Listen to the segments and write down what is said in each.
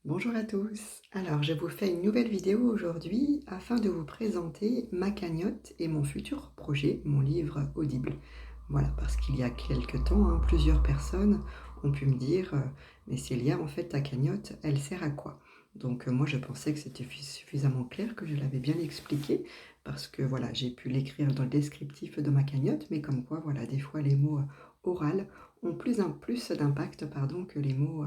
Bonjour à tous. Alors, je vous fais une nouvelle vidéo aujourd'hui afin de vous présenter ma cagnotte et mon futur projet, mon livre Audible. Voilà, parce qu'il y a quelque temps, plusieurs personnes ont pu me dire mais Célia, en fait, ta cagnotte, elle sert à quoi? Donc, moi, je pensais que c'était suffisamment clair, que je l'avais bien expliqué, parce que voilà, j'ai pu l'écrire dans le descriptif de ma cagnotte, mais comme quoi, voilà, des fois, les mots oraux ont plus d'impact, pardon, que les mots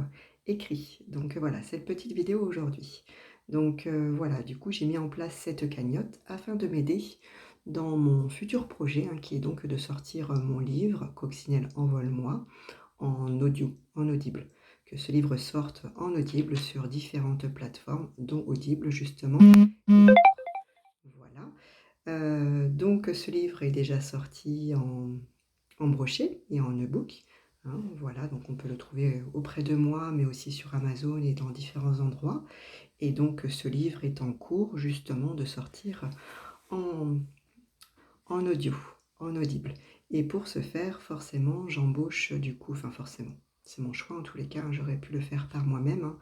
écrit. Donc voilà, cette petite vidéo aujourd'hui. Donc voilà, du coup, j'ai mis en place cette cagnotte afin de m'aider dans mon futur projet, qui est donc de sortir mon livre Coccinelle envole-moi en audio, en audible. Que ce livre sorte en audible sur différentes plateformes, dont Audible justement. Voilà. Donc ce livre est déjà sorti en brochet et en e-book. Voilà, donc on peut le trouver auprès de moi, mais aussi sur Amazon et dans différents endroits. Et donc ce livre est en cours justement de sortir en, en audio, en audible. Et pour ce faire, forcément, j'embauche du coup, enfin forcément, c'est mon choix en tous les cas, j'aurais pu le faire par moi-même.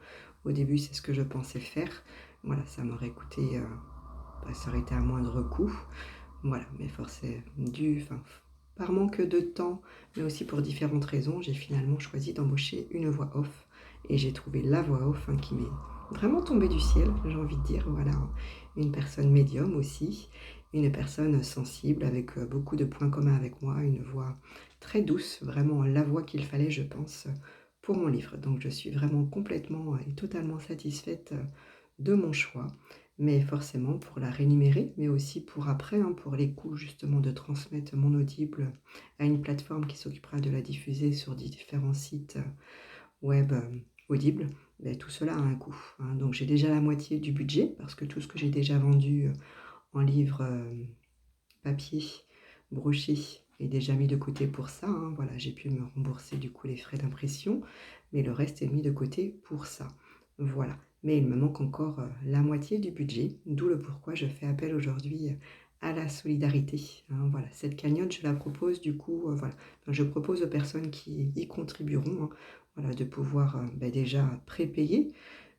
Au début, c'est ce que je pensais faire. Voilà, ça m'aurait coûté, ça aurait été à moindre coût. Voilà, mais forcément, par manque de temps, mais aussi pour différentes raisons, j'ai finalement choisi d'embaucher une voix off. Et j'ai trouvé la voix off qui m'est vraiment tombée du ciel, j'ai envie de dire. Voilà, une personne médium aussi, une personne sensible avec beaucoup de points communs avec moi, une voix très douce, vraiment la voix qu'il fallait, je pense, pour mon livre. Donc je suis vraiment complètement et totalement satisfaite de mon choix. Mais forcément pour la rémunérer, mais aussi pour après, pour les coûts justement de transmettre mon audible à une plateforme qui s'occupera de la diffuser sur différents sites web audibles. Ben, tout cela a un coût. Donc j'ai déjà la moitié du budget, parce que tout ce que j'ai déjà vendu en livre papier, broché, est déjà mis de côté pour ça. Voilà, j'ai pu me rembourser du coup les frais d'impression, mais le reste est mis de côté pour ça. Voilà. Mais il me manque encore la moitié du budget, d'où le pourquoi je fais appel aujourd'hui à la solidarité. Voilà, cette cagnotte, je la propose du coup, voilà. Enfin, je propose aux personnes qui y contribueront, voilà, de pouvoir déjà prépayer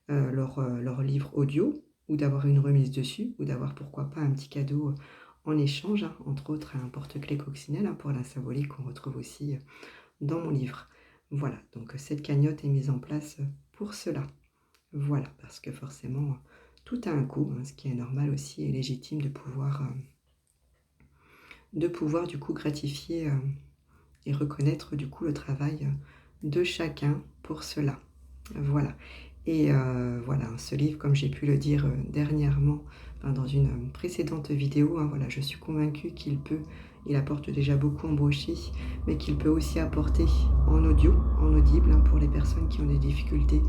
leur livre audio, ou d'avoir une remise dessus, ou d'avoir pourquoi pas un petit cadeau en échange, entre autres un porte-clés Coccinelle pour la symbolique qu'on retrouve aussi dans mon livre. Voilà, donc cette cagnotte est mise en place pour cela. Voilà, parce que forcément, tout a un coût, ce qui est normal aussi et légitime de pouvoir du coup gratifier et reconnaître du coup le travail de chacun pour cela. Voilà. Et voilà, ce livre, comme j'ai pu le dire dernièrement, dans une précédente vidéo, voilà, je suis convaincue il apporte déjà beaucoup en brochet, mais qu'il peut aussi apporter en audio, en audible, pour les personnes qui ont des difficultés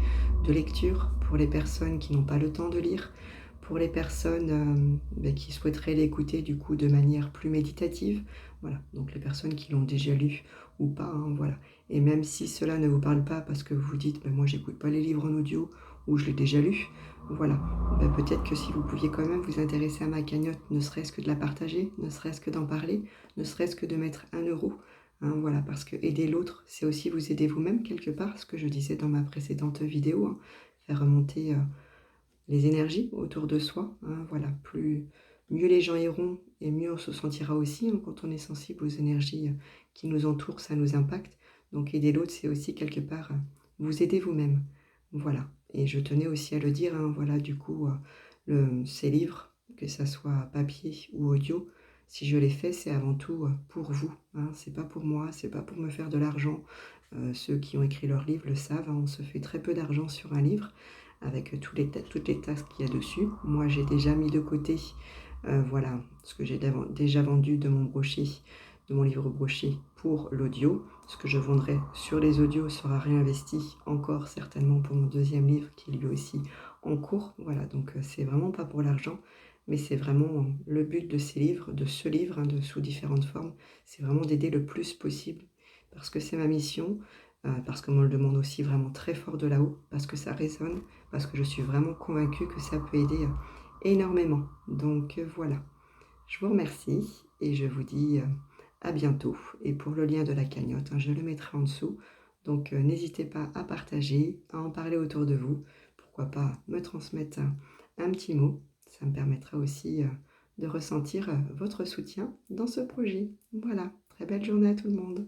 de lecture, pour les personnes qui n'ont pas le temps de lire, pour les personnes qui souhaiteraient l'écouter du coup de manière plus méditative. Voilà, donc les personnes qui l'ont déjà lu ou pas, voilà. Et même si cela ne vous parle pas parce que vous vous dites moi j'écoute pas les livres en audio ou je l'ai déjà lu, voilà, peut-être que si vous pouviez quand même vous intéresser à ma cagnotte, ne serait-ce que de la partager, ne serait-ce que d'en parler, ne serait-ce que de mettre 1 euro, voilà, parce que aider l'autre, c'est aussi vous aider vous-même quelque part, ce que je disais dans ma précédente vidéo, faire remonter les énergies autour de soi, voilà, mieux les gens iront et mieux on se sentira aussi, quand on est sensible aux énergies qui nous entourent, ça nous impacte. Donc aider l'autre, c'est aussi quelque part vous aider vous-même. Voilà. Et je tenais aussi à le dire, voilà, du coup, ces livres, que ça soit papier ou audio, si je les fais, c'est avant tout pour vous. C'est pas pour moi, c'est pas pour me faire de l'argent. Ceux qui ont écrit leurs livres le savent, on se fait très peu d'argent sur un livre avec toutes les tasks qu'il y a dessus. Moi, j'ai déjà mis de côté, voilà, ce que j'ai déjà vendu de mon brochet, de mon livre brochet pour l'audio. Ce que je vendrai sur les audios sera réinvesti encore certainement pour mon deuxième livre qui est lui aussi en cours. Voilà, donc c'est vraiment pas pour l'argent, mais c'est vraiment le but de ces livres, de ce livre, sous différentes formes, c'est vraiment d'aider le plus possible parce que c'est ma mission, parce qu'on me le demande aussi vraiment très fort de là-haut, parce que ça résonne, parce que je suis vraiment convaincue que ça peut aider énormément. Donc voilà, je vous remercie et je vous dis à bientôt. Et pour le lien de la cagnotte, je le mettrai en dessous. Donc n'hésitez pas à partager, à en parler autour de vous. pourquoi pas me transmettre un petit mot. Ça me permettra aussi, de ressentir, votre soutien dans ce projet. Voilà, très belle journée à tout le monde.